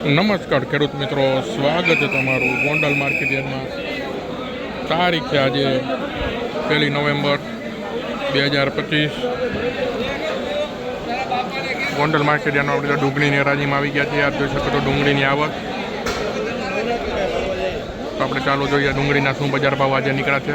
નમસ્કાર ખેડૂત મિત્રો, સ્વાગત છે તમારું ગોંડલ માર્કેટ યાર્ડમાં. તારીખ છે આજે 1 નવેમ્બર 2025. ગોંડલ માર્કેટ યાર્ડમાં આપણે ડુંગળીની હરાજીમાં આવી ગયા છીએ. આપ જોઈ શકો તો ડુંગળીની આવક. તો આપણે ચાલો જોઈએ ડુંગળીના શું બજાર ભાવ આજે નીકળ્યા છે.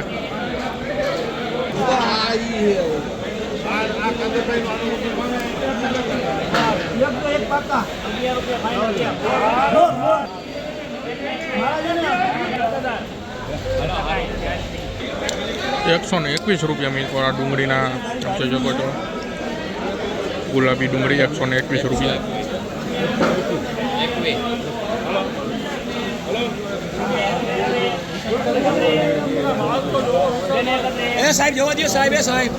₹121 મીટર આ ડુંગળીના જોઈ શકો છો. ગુલાબી ડુંગળી ₹121. સાહેબ જોવા દો સાહેબ. સાહેબ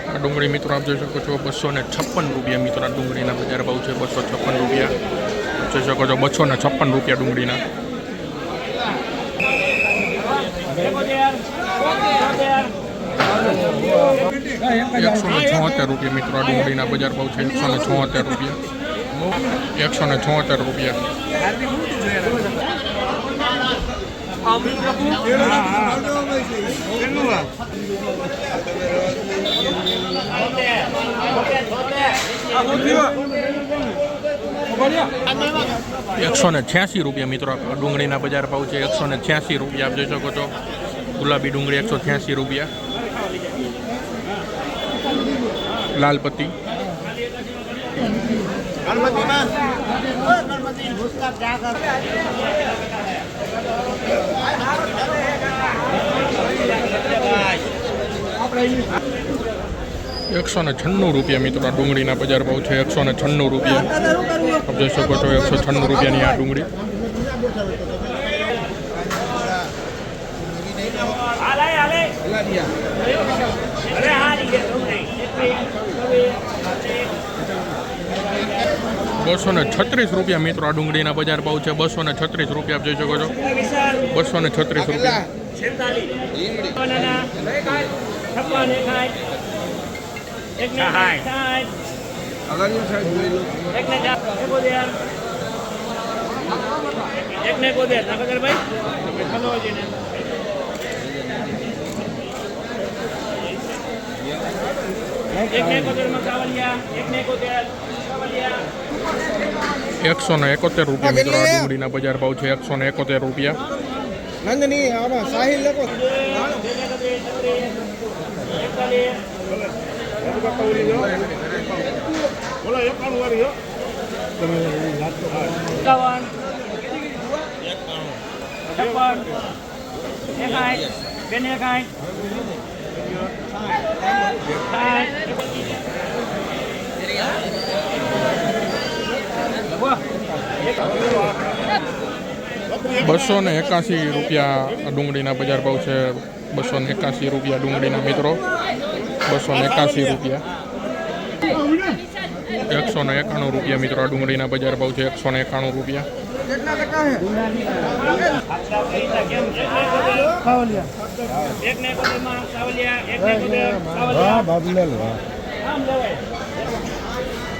આ ડુંગળી મિત્રો આપ જોઈ શકો છો ₹256 મિત્રો. આ ડુંગળીના બજાર ભાવ છે ₹256. જોઈ શકો છો ₹256 ડુંગળીના. ₹176 મિત્રો. આ ડુંગળીના બજાર ભાવ છે ₹176. ₹176. ₹186 મિત્રો. ડુંગળીના બજાર ભાવ છે ₹186. આપ જોઈ શકો છો. ગુલાબી ડુંગળી ₹186. લાલપતિ ₹196 મિત્રો. આ ડુંગળીના બજાર ભાવ છે ₹196. આપ જોઈ શકો છો ₹196 આ ડુંગળી. ₹236 મિત્રો. આ ડુંગળીના બજાર ભાવ છે ₹236. આપ જોઈ શકો છો. ₹236. ₹171 મિત્રો. આ ડુંગળીના બજાર ભાવ છે ₹171. નંદની આમાં સાહિલ લખો. ₹281 ડુંગળીના બજાર ભાવ છે. ₹281 ડુંગળીના મિત્રો. ₹281. ₹191 મિત્રો. આ ડુંગળીના બજાર ભાવ છે ₹191.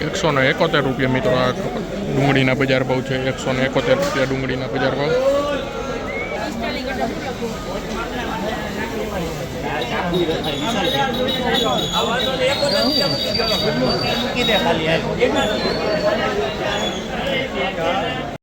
₹171 મિત્રો. આ ડુંગળીના બજાર ભાવ છે ₹171 ડુંગળીના બજાર ભાવ.